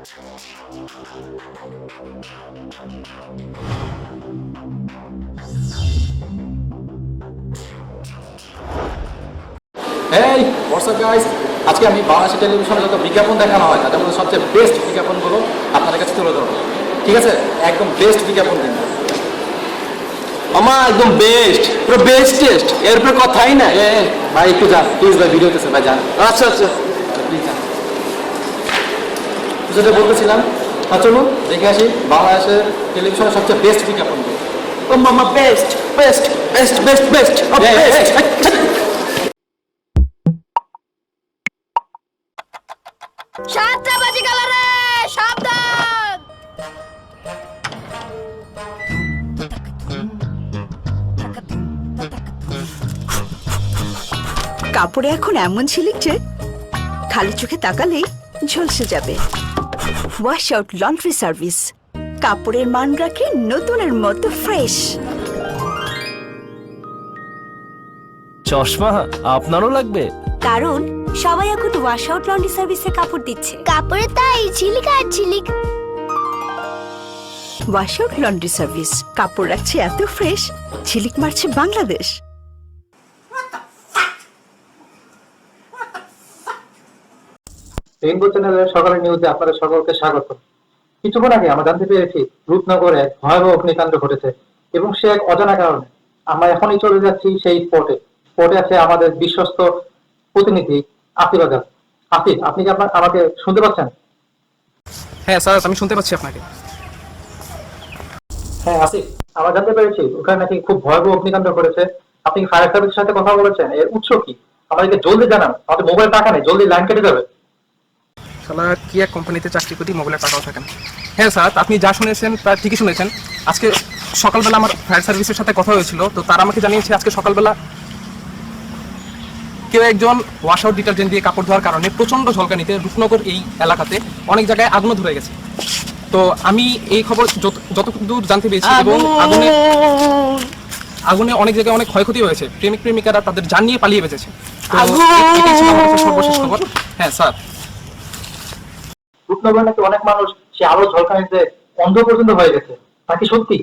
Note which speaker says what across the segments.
Speaker 1: Hey, what's up guys? আজকে আমি বাংলাদেশ টেলিভিশনে যত বিজ্ঞাপন দেখানো হয় তাদের মধ্যে সবচেয়ে বেস্ট বিজ্ঞাপনগুলো আপনাদের কাছে তুলে ধরবো। ঠিক আছে, একদম বেস্ট বিজ্ঞাপন দিন।
Speaker 2: মামা একদম বেস্ট, পুরো বেস্টেস্ট, এরপরে কথাই না।
Speaker 1: ভাই একটু যান প্লিজ, ভাই ভিডিও হতেছে ভাই, যান।
Speaker 2: আচ্ছা আচ্ছা
Speaker 1: প্লিজ যান। যেটা বলতেছিলাম, চলুন দেখে আসি বাংলাদেশের টেলিভিশনের সবচেয়ে বেস্ট বিজ্ঞাপনগুলো।
Speaker 2: ও মামা best best best best best best.
Speaker 3: 7টা বাজে গেল রে, সাবধান।
Speaker 4: কাপড়ে এখন এমন ঝিলিক যে খালি চোখে তাকালেই ঝলসে যাবে। ওয়াশ আউট লন্ড্রি সার্ভিস, কাপড়ের মান রাখে নতুনের মতো ফ্রেশ।
Speaker 5: চশমা আপনারও লাগবে?
Speaker 3: কারণ সবাই এখন ওয়াশ আউট লন্ড্রি সার্ভিসে কাপড় দিচ্ছে। কাপড়ে তাই ঝিলিক আর ঝিলিক।
Speaker 4: ওয়াশ আউট লন্ড্রি সার্ভিস, কাপড় রাখছে এত ফ্রেশ, ঝিলিক মারছে বাংলাদেশ।
Speaker 6: রেইনবো চ্যানেলের সকালের নিউজে আপনাদের সকলকে স্বাগত। কিছুক্ষণ আগে আমরা জানতে পেরেছি রূপনগরে এক ভয়াবহ অগ্নিকাণ্ড ঘটেছে এবং সে এক অজানা কারণে। আমরা এখনই চলে যাচ্ছি সেই স্পটে। স্পটে আছে আমাদের বিশ্বস্ত প্রতিনিধি আসিফ আজাদ। আসিফ, আপনি কি আমাকে শুনতে পাচ্ছেন?
Speaker 7: হ্যাঁ স্যার, আমি শুনতে পাচ্ছি আপনাকে।
Speaker 6: হ্যাঁ আসিফ, আমরা জানতে পেরেছি ওখানে নাকি খুব ভয়াবহ অগ্নিকাণ্ড ঘটেছে। আপনি কি ফায়ার সার্ভিসের সাথে কথা বলেছেন? এর উৎস কি? আমাদেরকে জলদি জানান, আমাদের মোবাইল টাকা নেই, জলদি লাইন কেটে যাবে।
Speaker 7: শালা কি এক কোম্পানিতে চাকরি করি, মোবাইলে টাকাও থাকে না। হ্যাঁ স্যার, আপনি যা শুনেছেন তা ঠিকই শুনেছেন। আজকে সকালবেলা আমার ফায়ার সার্ভিসের সাথে কথা হয়েছিল, তো তারা আমাকে জানিয়েছে আজকে সকালবেলা কেউ একজন ওয়াশ আউট ডিটারজেন্ট দিয়ে কাপড় ধোয়ার কারণে প্রচণ্ড ঝলকানিতে রূপনগর এই এলাকাতে অনেক জায়গায় আগুনও ধরে গেছে। তো আমি এই খবর যতদূর জানতে পেরেছি এবং আগুনে অনেক জায়গায় অনেক ক্ষয়ক্ষতি হয়েছে, প্রেমিক প্রেমিকারা তাদের জান নিয়ে পালিয়ে বেঁচেছে। তো এটাই ছিল আমার কাছে সর্বশেষ খবর। হ্যাঁ স্যার,
Speaker 6: রূপনগরে নাকি অনেক মানুষ সে আলো ঝলকানিতে অন্ধ পর্যন্ত হয়ে গেছে, তা কি সত্যি?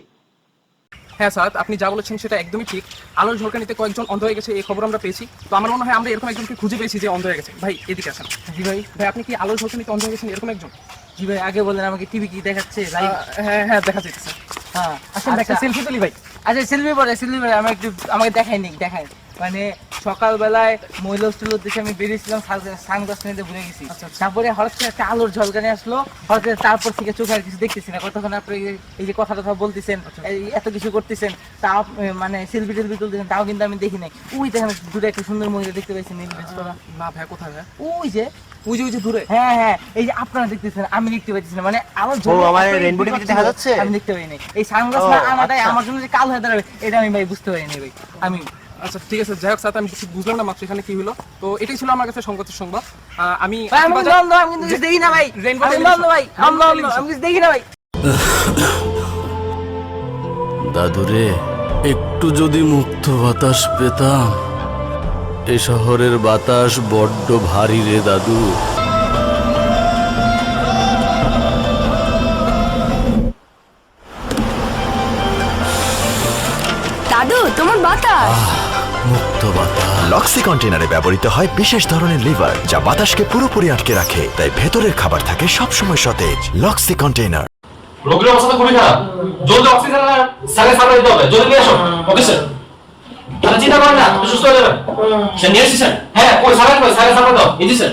Speaker 7: হ্যাঁ স্যার, আপনি যা বলেছেন সেটা একদমই ঠিক। আলোর ঝলকানিতে কয়েকজন অন্ধ হয়ে গেছে এই খবর আমরা পেয়েছি। তো আমার মনে হয় আমরা এরকম একজনকে খুঁজে পেয়েছি যে অন্ধ হয়ে গেছে। ভাই এদিকে আসেন। জি ভাই। ভাই আপনি কি আলোর ঝলকানিতে অন্ধ হয়ে গেছেন এরকম একজন?
Speaker 8: জি ভাই, আগে বলেন আমাকে টিভি কি দেখাচ্ছে?
Speaker 7: হ্যাঁ হ্যাঁ দেখা যাচ্ছে।
Speaker 8: হ্যাঁ
Speaker 7: আসেন একটা সেলফি তুলি ভাই।
Speaker 8: আচ্ছা সেলফি পরে আমি একটু আমাকে দেখাই মানে সকালবেলায় মহিলা হোস্টেল উদ্দেশ্যে আমি বেরিয়েছিলাম, সানগ্লাস নিতে ভুলে গেছি। তারপরে হঠাৎ করে একটা আলোর ঝলকানি আসলো, হঠাৎ করে তারপর থেকে চোখে আর কিছু দেখতেছি না। কতক্ষণ আপনি এই যে কথা বলতেছেন, এত কিছু করতেছেন, তাও মানে সেলফি টেলফি তুলতেছেন, তাও কিন্তু আমি দেখি নাই। ওই দেখেন দূরে একটা সুন্দর মহিলা দেখতে পাইছি নীল ড্রেস পরা।
Speaker 7: না ভাই, কোথায় ভাই?
Speaker 8: ওই যে
Speaker 7: দূরে।
Speaker 8: হ্যাঁ হ্যাঁ, এই যে আপনারা দেখতেছেন, আমি দেখতে পাচ্ছি না। মানে আলোর রেইনবো টিভিতে দেখা যাচ্ছে, আমি দেখতে পাই নাই। এই সানগ্লাস না আনাটাই আমার জন্য যে কালো হয়ে দাঁড়াবে, এটা আমি ভাই বুঝতে পারিনি ভাই। আমি
Speaker 7: আচ্ছা ঠিক আছে, যাই হোক স্যার, আমি কিছু বুঝলাম না মাত্র এখানে কি হলো। তো এটাই ছিল আমার কাছে সংবাদের সংবাদ। আমি
Speaker 8: কিন্তু দেখি না ভাই, আমি কিছু দেখি না ভাই।
Speaker 5: দাদুরে, একটু যদি মুক্ত বাতাস পেতাম। এই শহরের বাতাস বড্ড ভারী রে দাদু।
Speaker 3: দাদু তোমার বাতাস।
Speaker 5: মুক্ত বাতাস।
Speaker 9: লক্সি কন্টেনারে ব্যবহৃত হয় বিশেষ ধরনের লিভার যা বাতাসকে পুরোপুরি আটকে রাখে, তাই ভেতরের খাবার থাকে সবসময় সতেজ। লক্সি কন্টেনার।
Speaker 1: রোগীর অবস্থা খুবই খারাপ, জলদি অক্সিজেন স্যারের সামনে দিতে হবে, জলদি নিয়ে আসো। ওকে স্যার, তাহলে চিন্তা করেন না, সুস্থ হয়ে যাবেন। স্যার নিয়ে আসছি স্যার। হ্যাঁ কই স্যারের কই, স্যারের সামনে দাও। এই জি স্যার।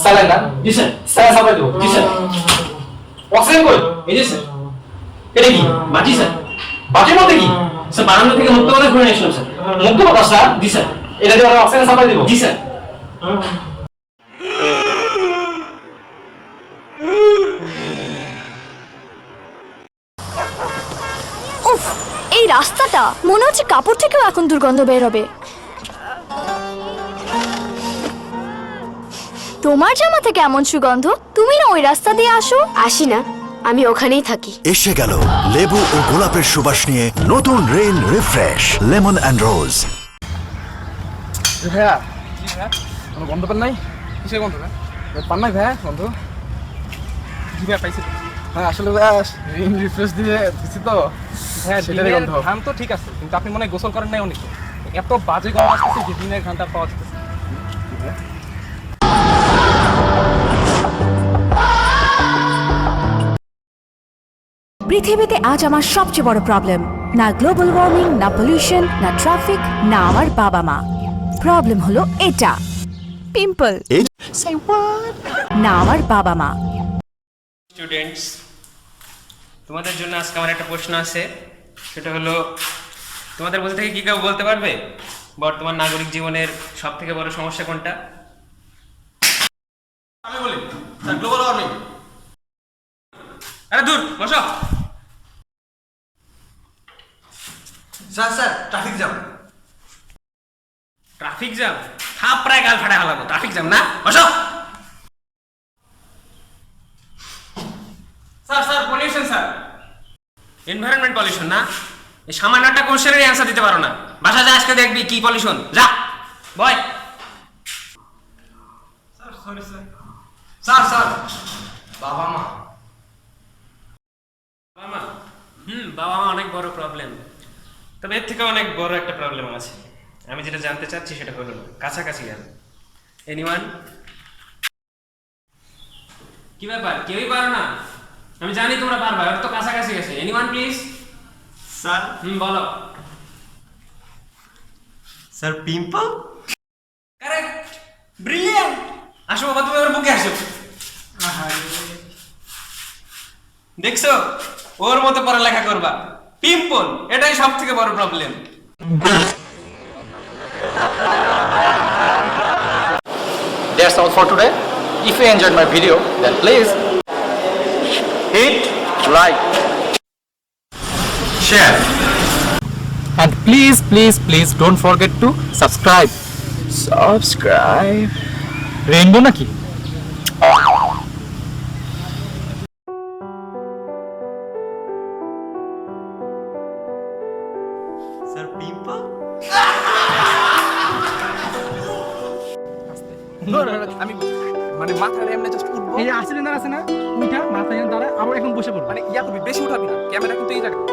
Speaker 1: স্যারের না? জি স্যার, স্যারের সামনে দেবো। জি স্যার। অক্সিজেন কই? এই জি স্যার। এটা কি বাটি স্যার? বাটির মধ্যে কি স্যার? বারান্দা থেকে মুক্ত বাতাস ঘুরে নিয়েছিলাম স্যার। মুক্ত বাতাস স্যার? জি স্যার। এটা দিয়ে আমরা অক্সিজেন সাপ্লাই দেবো। জি স্যার।
Speaker 3: উফ, এই রাস্তাটা মনে হচ্ছে কাপড় থেকেও এখন দুর্গন্ধ বের হবে। তোমার জামা থেকে এমন সুগন্ধ, তুমি না ওই রাস্তা দিয়ে আসো? আসি না, আমি ওখানেই থাকি।
Speaker 9: এসে গেল লেবু ও গোলাপের সুবাস নিয়ে নতুন রেইন রিফ্রেশ লেমন অ্যান্ড রোজ।
Speaker 7: ভাইয়া, কোনো গন্ধ পান নাই? কিসের গন্ধ ভাই? পান নাই ভাইয়া গন্ধ? জি ভাই পাইছি তো।
Speaker 2: হ্যাঁ আসলে ভাই রিং রিফ্রেশ দিয়ে দিছি তো
Speaker 7: হ্যাঁ
Speaker 2: সেটারই
Speaker 7: ডিমের
Speaker 2: গন্ধ।
Speaker 7: ঘাম তো ঠিক আছে, কিন্তু আপনি মনে হয় গোসল করেন নাই অনেক, এত বাজে গন্ধ আসতেছে যে ডিমের ঘামটা পাওয়া যাচ্ছে।
Speaker 3: পৃথিবীতে আজ আমার সবচেয়ে বড় প্রবলেম, না গ্লোবাল ওয়ার্মিং, না পলিউশন, না ট্রাফিক, না আমার বাবা মা। প্রবলেম হলো এটা, পিম্পল। না আমার বাবা মা।
Speaker 10: স্টুডেন্টস, তোমাদের জন্য আজকে আমার একটা প্রশ্ন আছে। সেটা হলো, তোমাদের বলতে কি কেউ বলতে পারবে বর্তমান নাগরিক জীবনের সব থেকে বড় সমস্যা কোনটা?
Speaker 2: আমি বলি স্যার গ্লোবাল ওয়ার্মিং।
Speaker 10: আরে দূর বসো।
Speaker 2: Sir traffic jam.
Speaker 10: Traffic jam? থাপ প্রায় গাল ফাটা হালাবো। ট্রাফিক জ্যাম না, বসো। Sir pollution sir. Environment pollution না? এই সামান্য একটা কোশ্চেনের অ্যান্সার দিতে পারো না। বাসা যা, আজকে দেখবি কি পলিউশন। যা বয়।
Speaker 2: Sir sorry sir. স্যার বাবা মা।
Speaker 10: বাবা মা? বাবা মা অনেক বড় প্রবলেম, তবে এর থেকে অনেক বড় একটা প্রবলেম আছে। আমি যেটা জানতে চাচ্ছি সেটা হলো কাছাকাছি গেল। এনিওয়ান? কি ব্যাপার, কেউই পারো না? আমি জানি তোমরা পারবা, ওর তো কাছাকাছি গেছে। Anyone please?
Speaker 2: স্যার
Speaker 10: বলো।
Speaker 2: Sir pimple.
Speaker 10: Correct, brilliant. আসো বাবা, তুমি ওর বুকে আসো। দেখছো, ওর মতো পড়ালেখা করবা। পিম্পল, এটাই সব থেকে বড় problem.
Speaker 6: That's all for today. If you enjoyed my video, then please hit like, share,
Speaker 7: And please don't forget to subscribe. Rainbow নাকি?
Speaker 2: Sir pimple.
Speaker 7: আমি মানে মাথায় এমনি জাস্ট উঠবো, এই আসলে না আছে না উঠা মাথায় দাঁড়া, আবার এখন বসে পড়বো। মানে ইয়া করবি, বেশি উঠাবি না, ক্যামেরা কিন্তু এই জায়গায়।